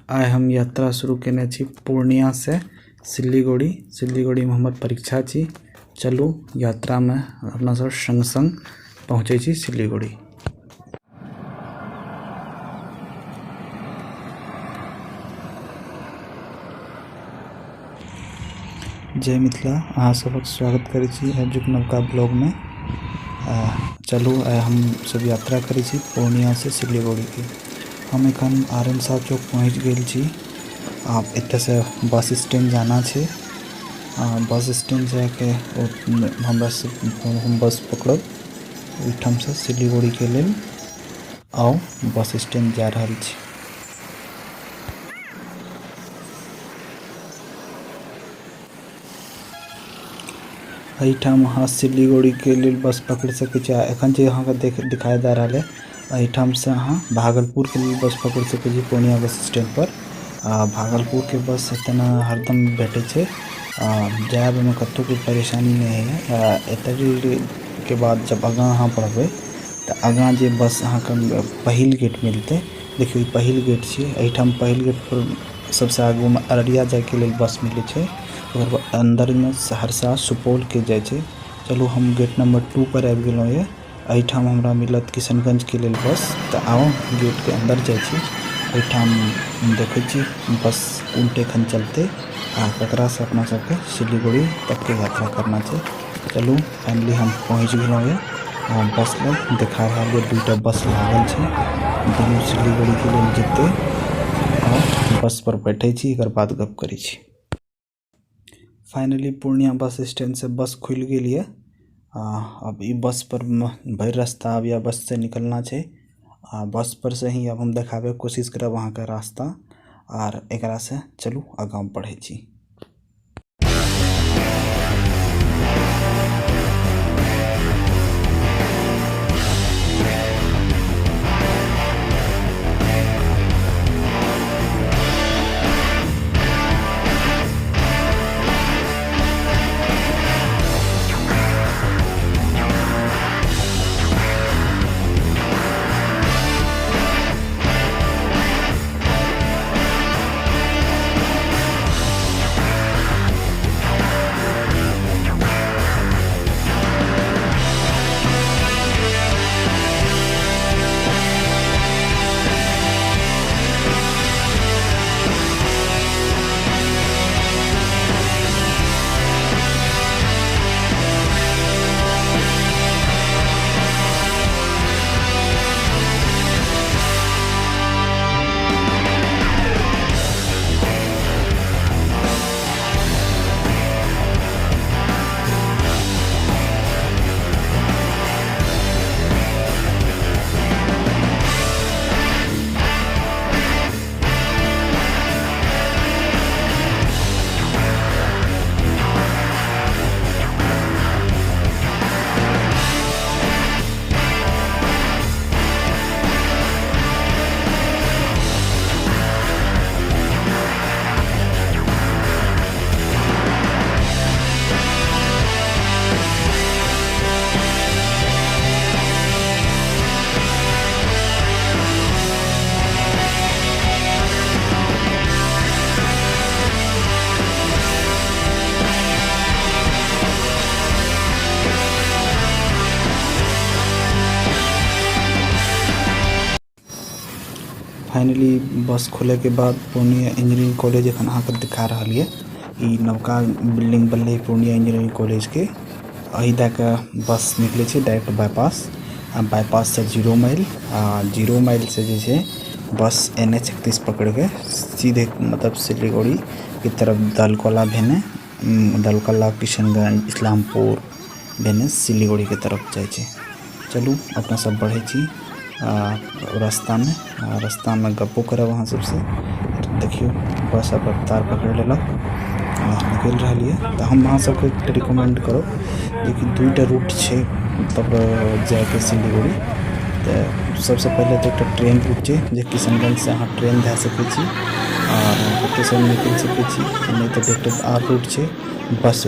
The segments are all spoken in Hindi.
आइ हम यात्रा शुरू केने छी पूर्णिया से सिल्लीगुड़ी। सिल्लीगुड़ी में हमर परीक्षा छी। चलू यात्रा में अपना सब संग संग पहुँचे छी सिल्लीगुड़ी। जय मिथिला, अहाँ सबक स्वागत करै छी आजुक नवका ब्लॉग में। चलू आइ हम सब यात्रा करै छी पूर्णिया से सिल्लीगुड़ी के। हम एखन आर.एन. शाह चौक पहुँच गेल छी। आप एतऽ से बस स्टैंड जाना छै। बस स्टैंड जाके हम बस पकड़ब ओहिठाम से सिल्लीगुड़ी के लेल। आओ बस स्टैंड जा रहल छी। एहिठाम अहाँ सिल्लीगुड़ी के लेल बस पकड़ सकै छी। एखन जे अहाँ के दिखाई दे रहल है एहिठाम से अहाँ भागलपुर के लिए बस पकड़ सकै छी पूर्णिया बस स्टैंड पर। भागलपुर के बस एतना हरदम भेटे छै। जाए में कतौ कोई परेशानी नहीं है। एतरी के बाद जब आगाँ अहाँ बढ़बै तो आगाँ जे बस अहाँ के पहिल गेट मिलते। देखियो पहिल गेट छै। एहिठाम पहिल गेट पर सबसे आगू में अररिया जाए के लिए बस मिले छै। और अंदर में सहरसा सुपौल के जाए छै। चलू हम गेट नंबर 2 पर आबि गेलौ ये। एहिठाम हमरा मिलत किशनगंज के लेल बस। तो आओ गेट के अंदर जाए छी। एहिठाम देखे छी बस उल्टे खन चलते ककरा से अपना सबके सिल्लीगुड़ी तक के यात्रा करना छै। चलू फाइनली हम पहुँच गेलौ ये। बस लग देखा रहल ये दूटा बस लागल छै। दुनू सिल्लीगुड़ी के लेल जेते। और बस पर बैठे छी एकर बाद गप करै छी। फाइनली पूर्णिया बस स्टैंड से बस खुल गेल ये। अब ई बस पर भर रास्ता अब या बस से निकलना छै। बस पर से ही अब हम देखाबे कोशिश करब अहाँ के रास्ता। और एकरा से चलू आगाँ बढ़े छी। फाइनली बस खुले के बाद पूर्णिया इंजीनियरिंग कॉलेज एखन अहाँ के दिखा रहल ये। ई नवका बिल्डिंग बनले पूर्णिया इंजीनियरिंग कॉलेज के। एही द के बस निकले छै डायरेक्ट बाईपास। बाईपास से 0 माइल। 0 माइल से जे छै बस NH 31 पकड़ के सीधे मतलब सिल्लीगुड़ी की तरफ दलकोला भेने दलकोला किशनगंज इस्लामपुर भेने सिल्लीगुड़ी के तरफ जाए छै। चलू अपना सब बढ़े छी रास्ता में गप्पो करब अहाँ सबसे। देखियो बस अब रफ्तार पकड़ लेलक निकल रहा है। तो हम अहाँ सबके रिकमेंड करब देखिए 2टा रूट छै मतलब जाए के सिल्लीगुड़ी। तो सबसे पहले तो एक ट्रेन रूट छै जे किशनगंज से अहाँ ट्रेन धै सकै छी और स्टेशन निकल सकै छी। नहीं तो डायरेक्ट आर रूट छै बस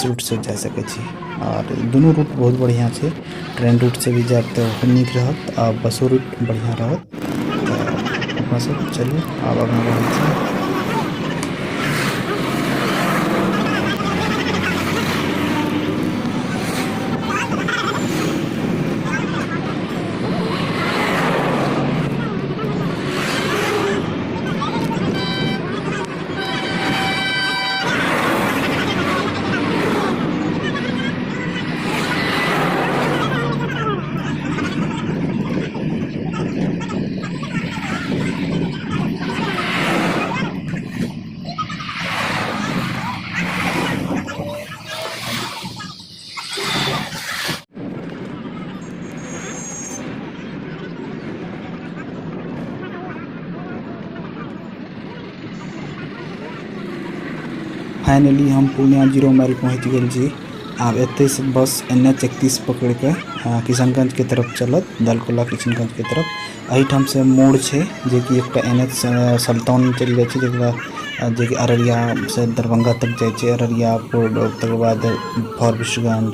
रूट से जा सकै छी। और दोनों रूट बहुत बढ़िया छै। ट्रेन रूट से भी जाए तो नीक रहत आ बसो रूट बढ़िया रहत। अपना सब चलू आब आगाँ बढ़ै छी। फाइनली हम पूर्णिया 0 माइल पहुँच गए छी। आब एते से बस NH 31 पकड़ के किशनगंज के तरफ चलत, दालकोला किशनगंज के तरफ। एहिठाम से मोड़ छे जे कि एक NH सल्तौन चल जाए छे, जे कि अररिया से दरभंगा तक जाए छे। अररिया तकर बाद फॉरबिसगंज,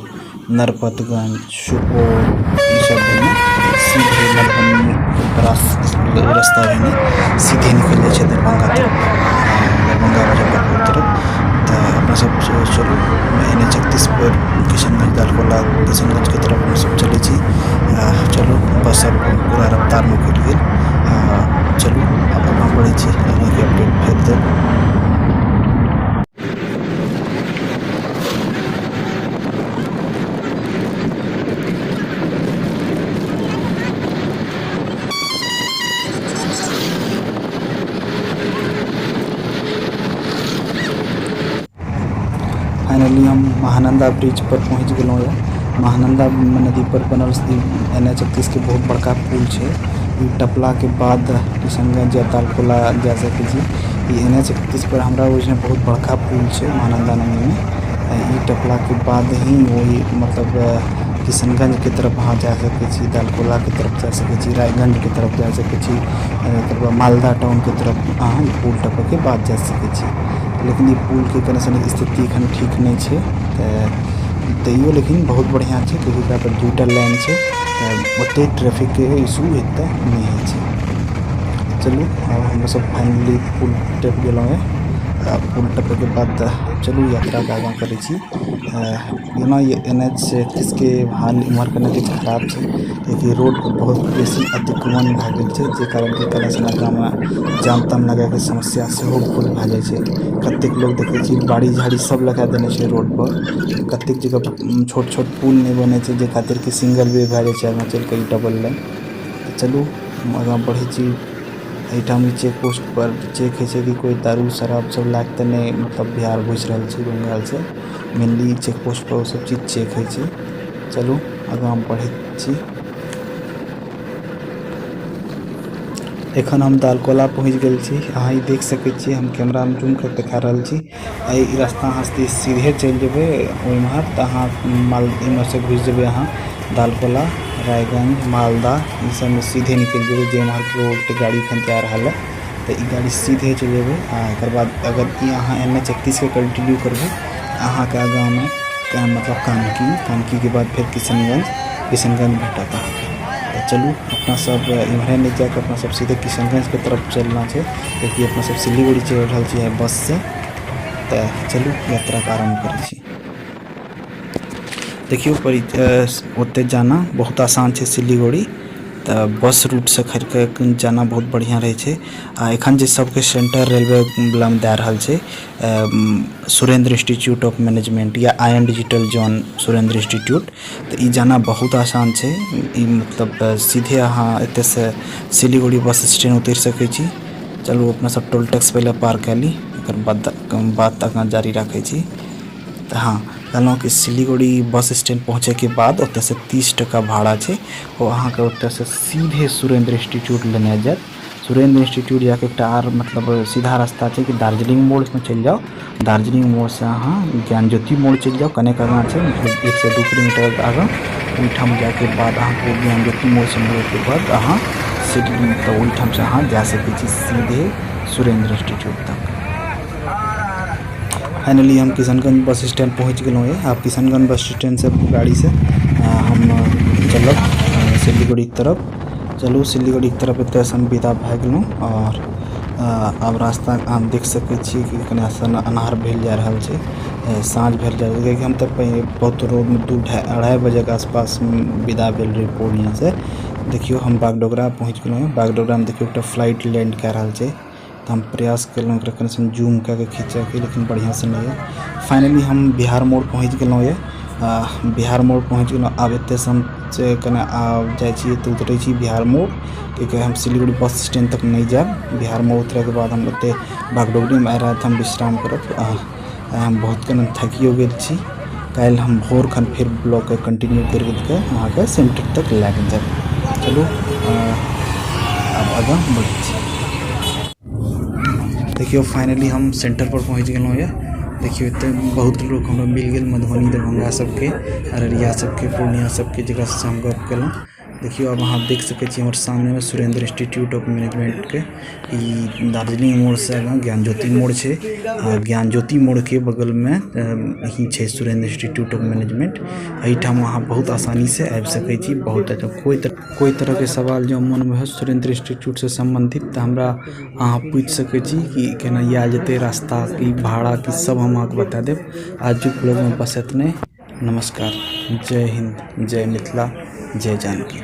नरपतगंज, सुपौल ई सब में सीधे मधुबनी रास्ता में सीधे निकल जाए छे दरभंगा तरफ, दरभंगा मुजफ्फरपुर तरफ। तो अपना सब चलू NH 31 पर किशनगंज दालकोला किशनगंज के तरफ हम सब चले छी। चलू बस अब पूरा रफ्तार में खुल गए। चलू अब आगाँ बढ़े छी, आगे के अपडेट फेर देब। फाइनली हम महानंदा ब्रिज पर पहुँच गए हैं। महानंदा नदी पर बनल NH 31 के बहुत बड़का पुल है। ई टपला के बाद किशनगंज या दालकोला जा सके छी। ई NH 31 पर हमरा ओइजने बहुत बड़का पुल है महानंदा नदी में। ई टपला के बाद ही वही मतलब किशनगंज के तरफ वहाँ जा सके छी, दालकोला के तरफ जा सके छी, रायगंज के तरफ जा सके छी, मालदा टाउन के तरफ अहाँ पुल टपक के बाद जा सके छी। लेकिन ये पुल के कनेक्शन स्थिति एखन ठीक नहीं है, तैयो लेकिन बहुत बढ़िया है क्योंकि एकरा पर 2टा लाइन है, ओते ट्रैफिक के इशू एते नहीं है। चलू अब हम सब फाइनली पुल टप गेलों है। पुल टपे के बाद चलू यात्रा के आगाँ करे छी। जेना ये NH 31 के हाल इम्हर कने किछु खराब है, क्योंकि रोड पर बहुत बेसी अतिक्रमण भए गेल छै, जे कारण के कनेक्शन आगाँ जाम ताम लगा के समस्या सेहो बहुत भए जाइ छै। कतेक लोग देखे छी बाड़ी झाड़ी सब लगा देने छै रोड पर, कतेक जगह छोट छोट पुल नहीं बने छै, जे खातिर कि सिंगल वे भए जाइ छै आगाँ चल के डबल लाइन। तो चलू आगाँ बढ़े छी। एहिठाम चेक पोस्ट पर चेक है कि कोई दारू शराब सब लाग तो नहीं मतलब बिहार घुस रहा है बंगाल से, मेनली चेक पोस्ट पर सब चीज चेक है। चलू आगाँ बढ़े छी। एखन हम दालकोला पहुँच गए छी। अहाँ देख सके छी, हम कैमरा में जूम कर दिखा रहा छी। ई रास्ता अहाँ सीधे चल जेबे ओम्हर तो अहाँ इम्हर से घुस जेबे अहाँ दालकोला, रायगंज, मालदा ई सब में सीधे निकल जेबे। जे इम्हर रोड के गाड़ी खन तैयार हाल है तो ई गाड़ी सीधे चल जेबे। एक बाद अगर अहाँ NH 31 के कंटिन्यू करबे अहाँ के आगाँ में मतलब कानकी के बाद फिर किशनगंज भेटत अहाँ के। तो चलू अपना सब इम्हरे नहीं जाके अपना सब सीधे किशनगंज के तरफ चलना है, क्योंकि अपना सब सिलीगुड़ी चल रहा है बस से। तो चलू यात्रा का आरम्भ करै छी। देखियो ओते जाना बहुत आसान है सिलीगुड़ी, तो बस रूट से खड़ के जाना बहुत बढ़िया रहे छै। आ एखन जे सबके सेंटर रेलवे वाला में दे रहल छै, सुरेंद्र इंस्टीट्यूट ऑफ मैनेजमेंट या IN digital zone Surendra institute, तो ई जाना बहुत आसान है। ई मतलब सीधे अहाँ एते से सिलीगुड़ी बस स्टैंड उतर सके छी। चलू अपना सब टोल टैक्स पहले पार कर ली, बात आगाँ जारी रखे छी। तो हाँ कहलौं कि सिलीगुड़ी बस स्टैंड पहुँचे के बाद ओते से 30 टका भाड़ा है, और अहाँ के ओते से सीधे सुरेंद्र इंस्टीट्यूट लेने जात। सुरेंद्र इंस्टीट्यूट जाके एक आर मतलब सीधा रास्ता है कि दार्जिलिंग मोड़ में चल जाओ, दार्जिलिंग मोड़ से अहाँ ज्ञान ज्योति मोड़ चल जाओ, कनेक आगाँ है मतलब 1 से 2 किलोमीटर आगाँ। ओहिठाम जाके बाद अहाँ को ज्ञान ज्योति मोड़ से मुड़े के बाद अहाँ तो ओहिठाम से अहाँ जा सके छी सीधे सुरेंद्र इंस्टीट्यूट तक। फाइनली हम किशनगंज बस स्टैंड पहुँच गए हैं। आप किशनगंज बस स्टैंड से गाड़ी से हम चलब सिलीगुड़ी की तरफ। चलू सिलीगुड़ी की तरफ एतऽ से हम विदा भए गेलहुँ और अब रास्ता अहाँ देख सकै छी कि कने अन्हार भेल जा रहल छै, साँझ भेल जा रहल छै, कियाकि हम तऽ बहुत रोडमे 2-2:30 बजेके आसपास विदा भेल रही पूर्णिया से। देखियो हम बागडोगरा पहुँच गेलहुँ हैं। बागडोगरामे देखियो एकटा फ्लाइट लैंड कए रहल छै, तऽ हम प्रयास केलहुँ एकरा कनि जूम कए के खींचैके, लेकिन बढ़िआँसँ नहि यऽ। फाइनली हम बिहार मोड़ पहुँच गेलहुँ यऽ। बिहार मोड़ पहुँच गेलहुँ। आब एतऽसँ हम कने जाइ छियै तऽ उतरै छी बिहार मोड़, क्योंकि हम सिलीगुड़ी बस स्टैंड तक नहीं जाएब। बिहार मोड़ उतरैके बाद हम ओतै बागडोगरीमे आइ राति हम विश्राम करब। हम बहुत कने थकियो गेल छी। काल्हि हम भोर खन फिर ब्लॉग के कंटिन्यू करके अहाँके सेंटर तक लए के जाएब। चलू आब आगाँ बढ़ै छी। देखियो फाइनली हम सेंटर पर पहुँच गेलहुँ यऽ। देखियो एतऽ बहुत लोग हमरा मिल गेल, मधुबनी दरभंगा सबके, अररिया सबके, पूर्णिया सबके, जकरासँ हम गप केलहुँ। देखियो अब अहाँ देख सकै छी हमर सामने में सुरेंद्र इंस्टीट्यूट ऑफ मैनेजमेंट के ई दार्जिलिंग मोड़ से आगाँ ज्ञान ज्योति मोड़ छै। ज्ञान ज्योति मोड़ के बगल में ही छै सुरेंद्र इंस्टीट्यूट ऑफ मैनेजमेंट। एहिठाम अहाँ बहुत आसानी से आबि सकै छी। बहुत कोई तरह के सवाल जो मन में हो सुरेंद्र इंस्टीट्यूट से संबंधित तऽ हमरा अहाँ पूछि सकै छी कि केना आयल जेतै, रास्ता की भाड़ा की सब हम अहाँके बता देब। आजुक ब्लॉग में बस एतने। नमस्कार, जय हिंद, जय मिथिला, जय जानकी।